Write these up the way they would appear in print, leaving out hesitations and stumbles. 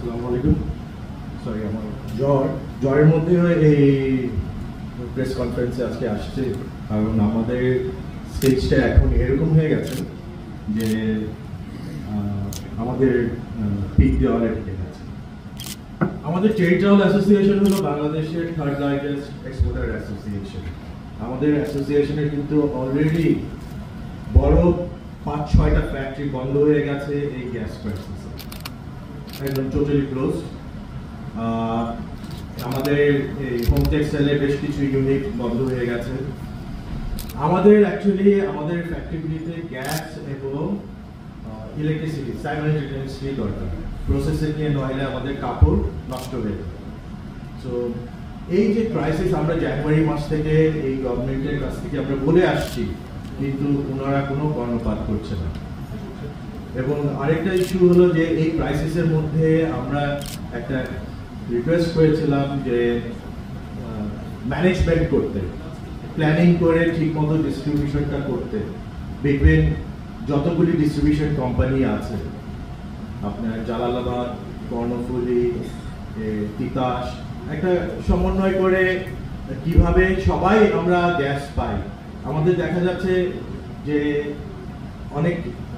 আসসালামু আলাইকুম। সরি, আমার জ্বরের মধ্যে এই প্রেস কনফারেন্সে আজকে আসছে, কারণ আমাদের স্টেজটা এখন এরকম হয়ে গেছে যে আমাদের পিক দেওয়ালে ঢেকে গেছে। আমাদের ট্রেড ট্রাভেল অ্যাসোসিয়েশন হলো বাংলাদেশের থার্ড লার্জেস্ট এক্সপোর্টার অ্যাসোসিয়েশন। আমাদের অ্যাসোসিয়েশনের কিন্তু অলরেডি বড় 5-6টা ফ্যাক্টরি বন্ধ হয়ে গেছে এই গ্যাস ক্রাইসিসে, একদম টোটালি ক্লোজ। আমাদের এই হোম টেক্সটাইলের বেশ কিছু ইউনিট বন্ধ হয়ে গেছে। আমাদের আমাদের ফ্যাক্টরিগুলিতে গ্যাস এবং ইলেকট্রিসিটি সাইমালটেনিয়াসলি দরকার, প্রসেসে নিয়ে নইলে আমাদের কাপড় নষ্ট হয়ে যাবে। সো এই যে ক্রাইসিস আমরা জানুয়ারি মাস থেকে এই গভর্নমেন্টের কাছ থেকে আমরা বলে আসছি, কিন্তু ওনারা কোনো কর্ণপাত করছে না। এবং আরেকটা ইস্যু হলো যে এই ক্রাইসিসের মধ্যে আমরা একটা রিকোয়েস্ট করেছিলাম যে ম্যানেজমেন্ট করতে, প্ল্যানিং করে ঠিকমতো ডিস্ট্রিবিউশনটা করতে। দেখবেন যতগুলি ডিস্ট্রিবিউশন কোম্পানি আছে, আপনার জালালাবাদ, কর্ণফুলী, তিতাস, একটা সমন্বয় করে কিভাবে সবাই আমরা গ্যাস পাই। আমাদের দেখা যাচ্ছে যে অনেক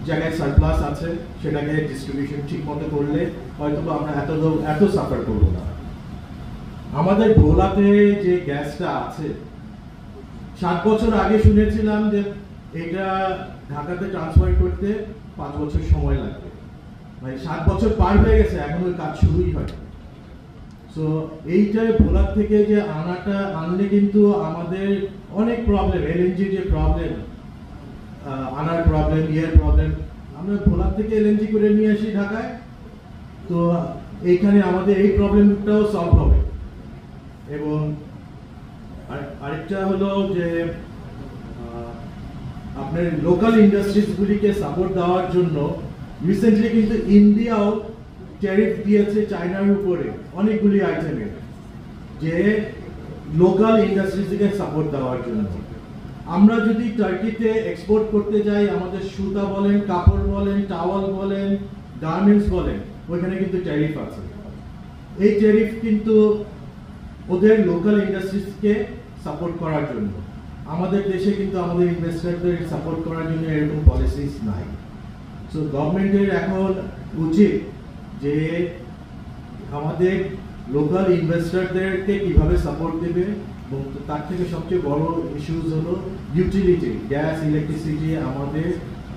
জায়গায় সারপ্লাস আছে, সেটাকে ডিস্ট্রিবিউশন ঠিক মতো করলে হয়তো আমরা এত সাফার করবো না। আমাদের ভোলাতে যে গ্যাসটা আছে, 7 বছর আগে শুনেছিলাম যে এটা ঢাকাতে ট্রান্সফার করতে 5 বছর সময় লাগবে। মানে 7 বছর পার হয়ে গেছে, এখনো কাজ শুরুই হয়। সো এইটা ভোলার থেকে যে আনলে কিন্তু আমাদের অনেক প্রবলেম, এলএনজি যে প্রবলেম, আনার প্রবলেম, প্রবলেম, আমরা ভোলার থেকে এলএনজি করে নিয়ে আসি ঢাকায়, তো এইখানে আমাদের এই প্রবলেমটাও সলভ হবে। এবং আরেকটা হলো যে আপনার লোকাল ইন্ডাস্ট্রিজগুলিকে সাপোর্ট দেওয়ার জন্য রিসেন্টলি কিন্তু ইন্ডিয়াও ট্যারিফ দিয়েছে চায়নার উপরে অনেকগুলি আইটেমের, যে লোকাল ইন্ডাস্ট্রিজকে সাপোর্ট দেওয়ার জন্য। আমরা যদি টার্কিতে এক্সপোর্ট করতে যাই, আমাদের সুতা বলেন, কাপড় বলেন, টাওয়াল বলেন, গার্মেন্টস বলেন, ওইখানে কিন্তু ট্যারিফ আছে। এই ট্যারিফ কিন্তু ওদের লোকাল ইন্ডাস্ট্রিজকে সাপোর্ট করার জন্য। আমাদের দেশে কিন্তু আমাদের ইনভেস্টরদের সাপোর্ট করার জন্য এরকম পলিসিস নাই। সো গভর্নমেন্টের এখন উচিত যে আমাদের লোকাল ইনভেস্টরদেরকে কিভাবে সাপোর্ট দেবে, এবং তার থেকে সবচেয়ে বড় ইস্যুজ হলো ইউটিলিটি, গ্যাস, ইলেকট্রিসিটি আমাদের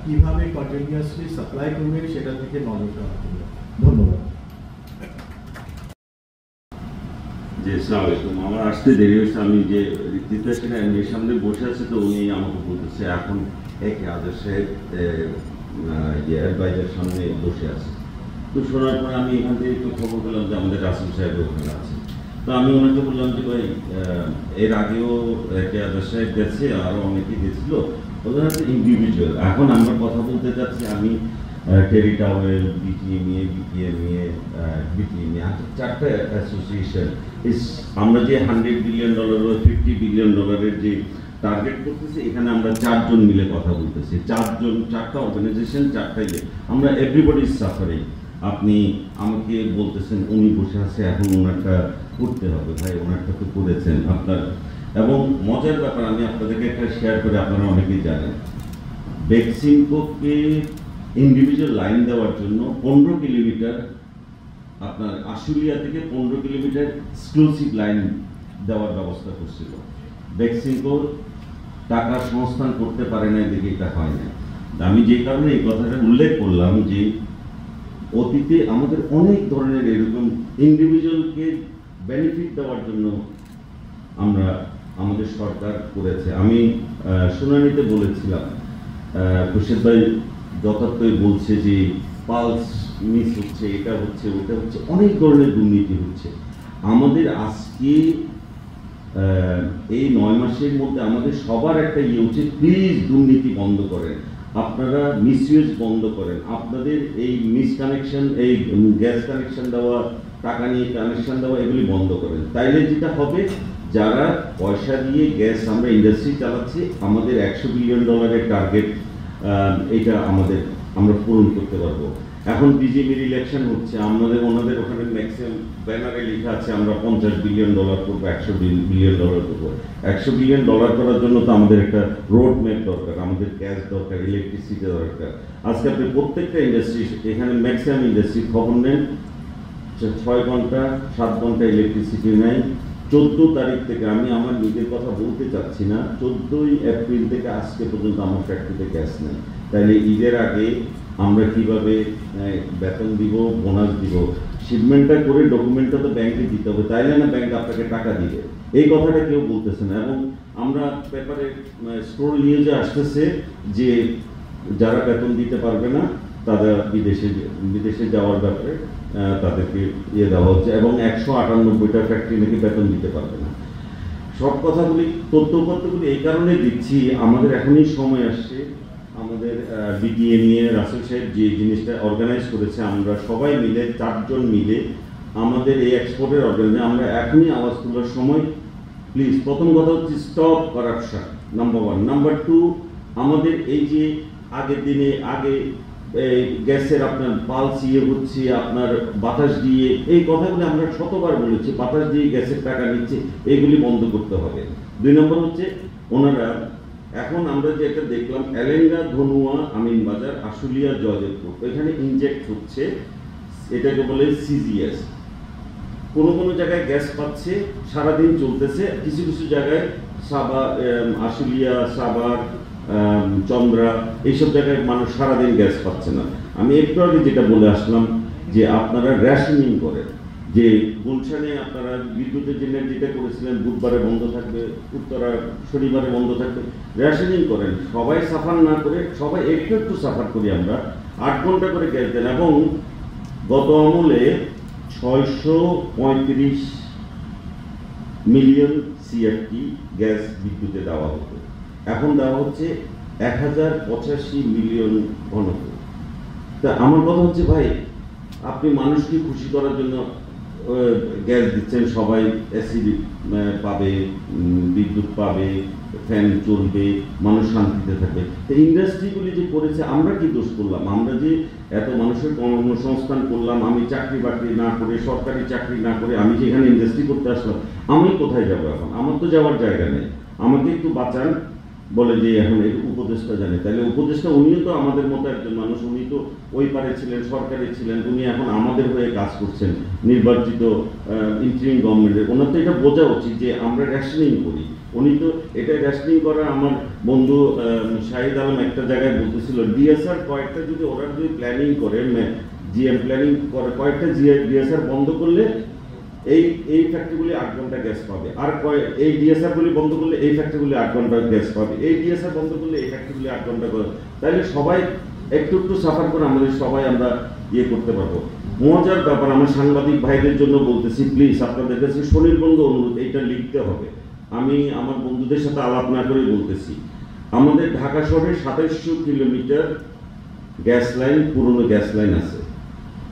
কিভাবে কন্টিনিউয়াসলি সাপ্লাই করবে, সেটা থেকে নজর দেওয়া হবে। ধন্যবাদ। জি, আসসালামু আলাইকুম। আমার আসতে দেরি হয়েছে। আমি যে এর সামনে বসে আছে, তো উনি আমাকে বলতেছে এখন এক আদর্শের অ্যাডভাইজার সামনে বসে আছে। তো শোনার পরে আমি এখান থেকে একটু খবর পেলাম যে আমাদের রাসেল সাহেব ওখানে আছে। তো আমি ওনাকে বললাম যে ভাই, এর আগেও আদর্শ সাহেব গেছে, আরও অনেকেই গেছিল, ওদের হচ্ছে ইন্ডিভিজুয়াল। এখন আমরা কথা বলতে চাচ্ছি, আমি টেরি টাওয়েল, বিটিএমএ, চারটা অ্যাসোসিয়েশন। আমরা যে $100 বিলিয়ন বা $50 বিলিয়ন যে টার্গেট করতেছি, এখানে আমরা 4 জন মিলে কথা বলতেছি। 4টা অর্গানাইজেশন, 4টা ইয়ে, আমরা এভরিবডি ইজ সাফারিং। আপনি আমাকে বলতেছেন উনি বসে আছে, এখন ওনারটা করতে হবে। ভাই, ওনারটা তো করেছেন আপনার। এবং মজার ব্যাপার, আমি আপনাদেরকে একটা শেয়ার করে, আপনারা অনেকেই জানেন, বেক্সিমকোকে ইন্ডিভিজুয়াল লাইন দেওয়ার জন্য 15 কিলোমিটার, আপনার আশুলিয়া থেকে 15 কিলোমিটার এক্সক্লুসিভ লাইন দেওয়ার ব্যবস্থা করছিল। বেক্সিমকো টাকা সংস্থান করতে পারে না, এদিকে এটা হয় না। আমি যে কারণে এই কথাটা উল্লেখ করলাম যে অতীতে আমাদের অনেক ধরনের এরকম ইন্ডিভিজুয়ালকে বেনিফিট দেওয়ার জন্য আমাদের সরকার করেছে। আমি শুনানিতে বলেছিলাম, খুরশেদ ভাই যথার্থই বলছে যে পালস মিস হচ্ছে, এটা হচ্ছে, ওটা হচ্ছে, অনেক ধরনের দুর্নীতি হচ্ছে। আমাদের আজকে এই 9 মাসের মধ্যে আমাদের সবার একটা ইয়ে হচ্ছে, প্লিজ দুর্নীতি বন্ধ করেন, আপনারা মিসইউজ বন্ধ করেন, আপনাদের এই মিসকানেকশন, এই গ্যাস কানেকশন দেওয়া, টাকা নিয়ে কানেকশন দেওয়া, এগুলি বন্ধ করেন। তাইলে যেটা হবে, যারা পয়সা দিয়ে গ্যাস আমরা ইন্ডাস্ট্রি চালাচ্ছি, আমাদের $100 বিলিয়ন টার্গেট, এটা আমরা পূরণ করতে পারবো। এখন বিজেপির ইলেকশন হচ্ছে, ওনাদের ওখানে ম্যাক্সিমাম ব্যানারে লেখা আছে আমরা $50 বিলিয়ন করবো, $100 বিলিয়ন করবো। $100 বিলিয়ন করার জন্য তো আমাদের একটা রোড ম্যাপ দরকার, আমাদের গ্যাস দরকার, ইলেকট্রিসিটি দরকার। আজকে আপনি প্রত্যেকটা ইন্ডাস্ট্রি, এখানে ম্যাক্সিমাম ইন্ডাস্ট্রি খবর নেন 6 ঘন্টা 7 ঘন্টা ইলেকট্রিসিটি নেই। 14 তারিখ থেকে, আমি আমার নিজের কথা বলতে চাচ্ছি না, 14 এপ্রিল থেকে আজকে পর্যন্ত আমার ফ্যাক্টরিতে গ্যাস নেই। তাইলে ঈদের আগে আমরা কিভাবে বেতন দিব, বোনাস দিব? শিপমেন্টটা করে ডকুমেন্টটা তো ব্যাংকে দিতে হবে, তাইলে না ব্যাংক আপনাকে টাকা দিবে। এই কথাটা কেউ বলতেছে না। এবং আমরা পেপারে স্ক্রোল নিয়ে যে আসতেছে যে যারা বেতন দিতে পারবে না তারা বিদেশে যাওয়ার ব্যাপারে তাদেরকে দেওয়া হচ্ছে, এবং 198টা ফ্যাক্টরি নাকি বেতন দিতে পারবে না। সব কথাগুলি, তথ্যপত্রগুলি এই কারণে দিচ্ছি, আমাদের এখনই সময় আসছে। আমাদের বিটিএ নিয়ে রাসেল সাহেব যে জিনিসটা অর্গানাইজ করেছে, আমরা সবাই মিলে 4 জন মিলে আমাদের এই এক্সপোর্টের অর্গানাইজে আমরা এখনই আওয়াজ তোলার সময়। প্লিজ, প্রথম কথা হচ্ছে স্টপ করাপশন, নাম্বার 1। নাম্বার 2, আমাদের এই যে আগের দিনে গ্যাসের আপনার পালস হচ্ছে, আপনার বাতাস দিয়ে, এই কথাগুলি আমরা শতবার বলেছি, বাতাস দিয়ে গ্যাসের টাকা নিচ্ছে, এইগুলি বন্ধ করতে হবে। 2 নম্বর হচ্ছে ওনারা এখন আমরা যেটা দেখলাম এলেঙ্গা, ধনুয়া, আমিনবাজার, আশুলিয়া, জয়দেবপুর, এখানে ইনজেক্ট হচ্ছে, এটাকে বলে সিজিএস। কোনো জায়গায় গ্যাস পাচ্ছে, সারাদিন চলতেছে, কিছু কিছু জায়গায় আশুলিয়া, সাভার, চন্দ্রা, এইসব জায়গায় মানুষ সারাদিন গ্যাস পাচ্ছে না। আমি একটু আগে যেটা বলে আসলাম যে আপনারা রেশনিং করেন, যে গুলশানে আপনারা বিদ্যুতের জন্য যেটা করেছিলেন বুধবারে বন্ধ থাকবে, উত্তরা শনিবারে বন্ধ থাকবে, রেশনিং করেন। সবাই সাফার না করে, সবাই একটু একটু সাফার করি আমরা, 8 ঘন্টা করে গ্যাস দেন। এবং গত আমলে 635 মিলিয়ন সিএফটি গ্যাস বিদ্যুতে দেওয়া হতো, এখন দেওয়া হচ্ছে 1085 মিলিয়ন ঘনফুট। তা আমার কথা হচ্ছে, ভাই আপনি মানুষকে খুশি করার জন্য গ্যাস দিচ্ছেন, সবাই এসি পাবে, বিদ্যুৎ পাবে, ফ্যান চলবে, মানুষ শান্তিতে থাকবে। তো ইন্ডাস্ট্রিগুলি যে করেছে, আমরা কি দোষ করলাম? আমরা যে এত মানুষের কর্মসংস্থান করলাম, আমি চাকরি বাকরি না করে, সরকারি চাকরি না করে আমি যে এখানে ইন্ডাস্ট্রি করতে আসলাম, আমি কোথায় যাবো এখন? আমার তো যাওয়ার জায়গা নেই, আমাকে একটু বাঁচান বলে যে এখন একটু উপদেষ্টা জানে। তাহলে উপদেষ্টা উনিও তো আমাদের মতো একজন মানুষ, উনি তো ওই পারে ছিলেন, সরকারে ছিলেন, উনি এখন আমাদের হয়ে কাজ করছেন, নির্বাচিত ইন্টারিম গভর্নমেন্টের। ওনার তো এটা বোঝা উচিত যে আমরা রেশনিং করি। উনি তো এটা রেশনিং করা, আমার বন্ধু শাহিদ আলম একটা জায়গায় বলতেছিল, ডিএসআর কয়েকটা যদি ওরা যদি প্ল্যানিং করে, জিএম প্ল্যানিং করে, কয়েকটা ডিএসআর বন্ধ করলে এই ফ্যাক্টরিগুলি 8 ঘন্টা গ্যাস পাবে, আর এই ডিএসআর গুলি বন্ধ করলে এই ফ্যাক্টরিগুলি 8 ঘন্টা গ্যাস পাবে, এই ডিএসআর বন্ধ করলে এই ফ্যাক্টরিগুলি 8 ঘন্টা করে। তাহলে সবাই একটু একটু সাফার করে আমাদের সবাই আমরা করতে পারবো। মজার ব্যাপার, আমার সাংবাদিক ভাইদের জন্য বলতেছি, প্লিজ আপনাদের কাছে স্বনির্বন্ধ অনুরোধ, এইটা লিখতে হবে। আমি আমার বন্ধুদের সাথে আলাপ না করে বলতেছি, আমাদের ঢাকা শহরে 2700 কিলোমিটার গ্যাস লাইন, পুরনো গ্যাস লাইন আছে।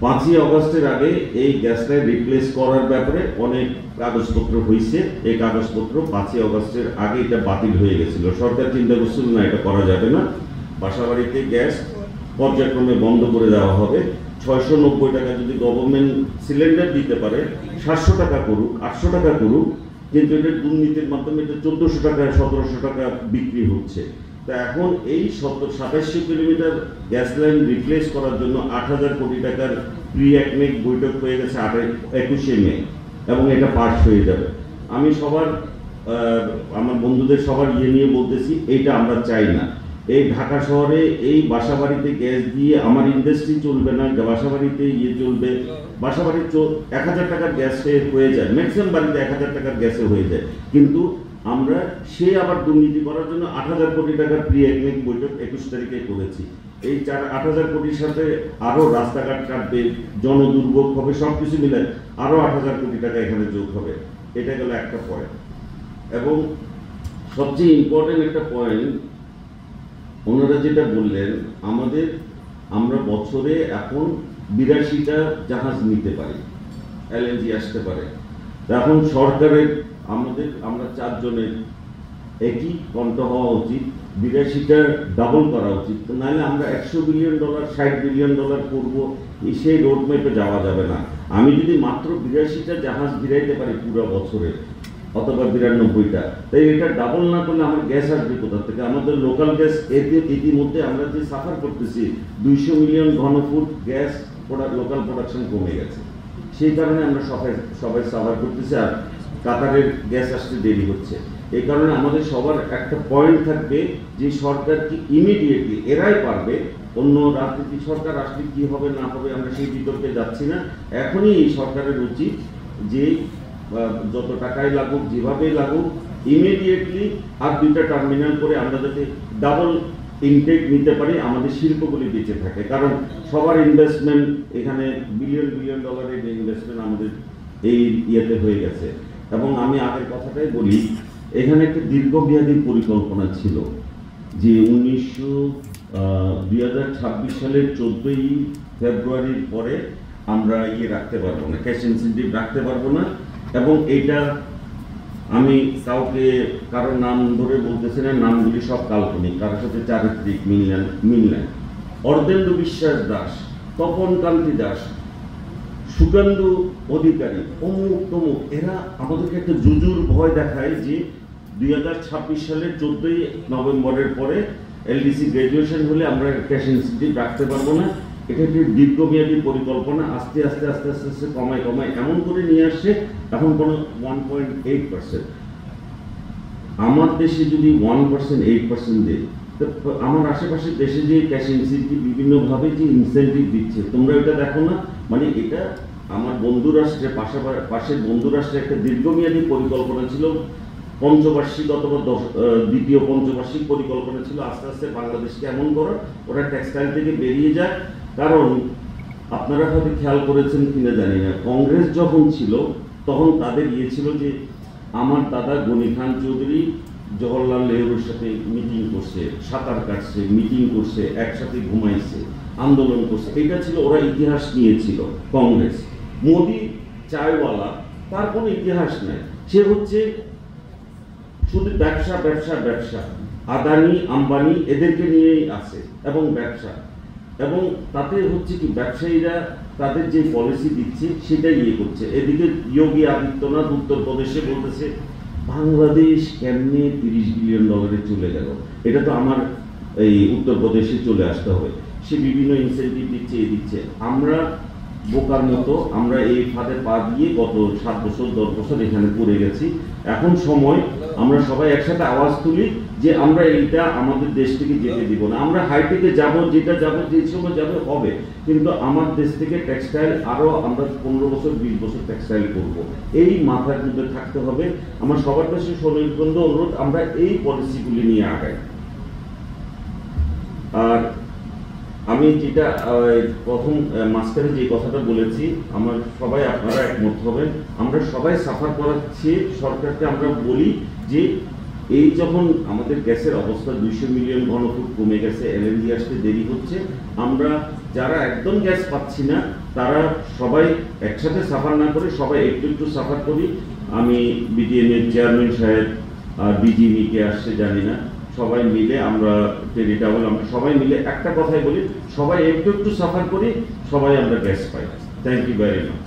5ই আগস্টের আগে এই গ্যাস লাইন রিপ্লেস করার ব্যাপারে অনেক কাগজপত্র হয়েছে। এই কাগজপত্র 5ই আগস্টের আগে এটা বাতিল হয়ে গেছিল। সরকার চিন্তা করছিল না, এটা করা যাবে না, বাসাবাড়িতে গ্যাস পর্যায়ক্রমে বন্ধ করে দেওয়া হবে। 690 টাকা যদি গভর্নমেন্ট সিলিন্ডার দিতে পারে, 700 টাকা করুক, 800 টাকা করুক, কিন্তু এটা দুর্নীতির মাধ্যমে এটা 1400 টাকা 1700 টাকা বিক্রি হচ্ছে। তা এখন এই 2700 কিলোমিটার গ্যাস লাইন রিপ্লেস করার জন্য 8000 কোটি টাকার প্রি একনেক বৈঠক হয়ে গেছে 21শে মে, এবং এটা পাস হয়ে যাবে। আমি আমার বন্ধুদের সবার নিয়ে বলতেছি, এইটা আমরা চাই না। এই ঢাকা শহরে এই বাসাবাড়িতে গ্যাস দিয়ে আমার ইন্ডাস্ট্রি চলবে না, বাসাবাড়িতে চলবে, বাসাবাড়ি 1000 টাকার গ্যাসে হয়ে যায়, ম্যাক্সিমাম বাড়িতে 1000 টাকার গ্যাসে হয়ে যায়। কিন্তু আমরা আবার দুর্নীতি করার জন্য 8000 কোটি টাকার প্রি একনেক বৈঠক 21 তারিখে করেছি। এই 8000 কোটির সাথে আরো রাস্তাঘাট কাটবে, জনদুর্ভোগ হবে, সবকিছু মিলে আরো 8000 কোটি টাকা এখানে যোগ হবে। এটা গেল একটা পয়েন্ট। এবং সবচেয়ে ইম্পর্টেন্ট একটা পয়েন্ট, ওনারা যেটা বললেন, আমরা বছরে এখন 82টা জাহাজ নিতে পারি, এলএনজি আসতে পারে। এখন সরকারের আমরা 4 জনের একই কণ্ঠ হওয়া উচিত, 82টা ডাবল করা উচিত। নাহলে আমরা $100 বিলিয়ন $60 বিলিয়ন করবো, সেই রোড ম্যাপে যাওয়া যাবে না। আমি যদি মাত্র 82টা জাহাজ ভিড়াইতে পারি পুরো বছরে অথবা 92টা, তাই এটা ডাবল না করলে আমার গ্যাস আসবে কোথা থেকে? আমাদের লোকাল গ্যাস ইতিমধ্যে আমরা যে সাফার করতেছি 200 মিলিয়ন ঘনফুট গ্যাস লোকাল প্রোডাকশন কমে গেছে। সেই কারণে আমরা সবাই সাফার করতেছি, আর কাতারের গ্যাস আসতে দেরি হচ্ছে। এই কারণে আমাদের সবার একটা পয়েন্ট থাকবে যে সরকার কি ইমিডিয়েটলি, এরাই পারবে, অন্য রাজনীতি সরকার আসলে কি হবে না হবে আমরা সেই বিতর্কে যাচ্ছি না। এখনই এই সরকারের উচিত যে যত টাকাই লাগুক যেভাবেই লাগুক ইমিডিয়েটলি আর 2টা টার্মিনাল করে আমরা যাতে ডাবল ইনটেক নিতে পারি, আমাদের শিল্পগুলি বেঁচে থাকে। কারণ সবার ইনভেস্টমেন্ট এখানে বিলিয়ন ডলারের ইনভেস্টমেন্ট আমাদের এই ইয়েতে হয়ে গেছে। এবং আমি আগের কথাটাই বলি, এখানে একটা দীর্ঘমেয়াদী পরিকল্পনা ছিল যে 2026 সালের 14ই ফেব্রুয়ারির পরে আমরা রাখতে পারবো না, ক্যাশ ইনসেন্টিভ রাখতে পারবো না। এবং এইটা আমি কাউকে কারোর নাম ধরে বলতেছি না, নামগুলি সব কাল্পনিক, কারোর সাথে চারিত্রিক মিললেন। অর্ধেন্দু বিশ্বাস দাস, তপন কান্তি দাস, সুকান্দু অধিকারী, অমুক তমুক, এরা আমাদেরকে একটা জুজুর ভয় দেখায় যে 2026 সালের 14ই নভেম্বরের পরে এলডিসি গ্র্যাজুয়েশন হলে আমরা ক্যাশ ইনসেন্টিভ রাখতে পারবো না। এটা একটি দীর্ঘমেয়াদী পরিকল্পনা, আস্তে আস্তে কমায় এমন করে নিয়ে আসছে এখন কোনো 1.8%। আমার দেশে যদি 1% 8% দেয়, আমার আশেপাশের দেশে যে ক্যাশ ইনসেন্টিভ বিভিন্নভাবে যে ইনসেন্টিভ দিচ্ছে, তোমরা এটা দেখো না? মানে এটা আমার বন্ধু রাষ্ট্রের পাশের বন্ধু রাষ্ট্রে একটা দীর্ঘমেয়াদী পরিকল্পনা ছিল, পঞ্চবার্ষিক অথবা দ্বিতীয় পঞ্চবার্ষিক পরিকল্পনা ছিল আস্তে আস্তে বাংলাদেশকে এমন করার, ওরা টেক্সটাইল থেকে বেরিয়ে যায়। কারণ আপনারা হয়তো খেয়াল করেছেন কিনা জানি না, কংগ্রেস যখন ছিল তখন তাদের ছিল যে আমার দাদা গনি খান চৌধুরী জওহরলাল নেহরুর সাথে মিটিং করছে, সাঁতার কাটছে, মিটিং করছে, একসাথে ঘুমাইছে, আন্দোলন করছে, এটা ছিল, ওরা ইতিহাস নিয়েছিল কংগ্রেস। মোদি চায়ওয়ালা, তার কোনো ইতিহাস নাই, সে হচ্ছে শুধু ব্যবসা, আদানি আম্বানি এদেরকে নিয়েই আছে এবং ব্যবসা। এবং তাতে হচ্ছে কি ব্যবসায়ীরা তাদের যে পলিসি দিচ্ছে সেটাই করছে। এদিকে যোগী আদিত্যনাথ উত্তরপ্রদেশে বলতেছে বাংলাদেশ কেমনে 30 বিলিয়ন ডলারে চলে গেল, এটা তো আমার এই উত্তরপ্রদেশে চলে আসতে হবে। সে বিভিন্ন ইনসেন্টিভ দিচ্ছে। আমরা বোকার মতো আমরা এই ফাঁদে পা দিয়ে গত 7 বছর 10 বছর এখানে পড়ে গেছি। এখন সময় আমরা সবাই একসাথে আওয়াজ তুলি যে আমরা এইটা আমাদের দেশ থেকে যেতে দিব না। আমরা হাইটেকে যাব, যেটা যাব, যে সময় যাবে হবে, কিন্তু আমার দেশ থেকে টেক্সটাইল আরো আমরা 15 বছর 20 বছর টেক্সটাইল করব, এই মাথার মধ্যে থাকতে হবে। আমার সবার কাছে সনির্বন্ধ অনুরোধ, আমরা এই পলিসিগুলি নিয়ে আগাই। আর আমি যেটা প্রথম মাঝখানে যে কথাটা বলেছি, আমার সবাই আপনারা একমত হবেন, আমরা সবাই সাফার করাচ্ছি সরকারকে। আমরা বলি যে এই যখন আমাদের গ্যাসের অবস্থা 200 মিলিয়ন ঘনফুট কমে গেছে, এলএনজি আসতে দেরি হচ্ছে, আমরা যারা একদম গ্যাস পাচ্ছি না তারা সবাই একসাথে সাফার না করে সবাই একটু সাফার করি। আমি বিডিএম এর চেয়ারম্যান সাহেব ডিজিবি কে আসছে জানি না, সবাই মিলে আমরা টেরিটাবল, আমরা সবাই মিলে একটা কথাই বলি, সবাই একটু সাফার করি, সবাই আমরা গ্যাস পাই। Thank you very much.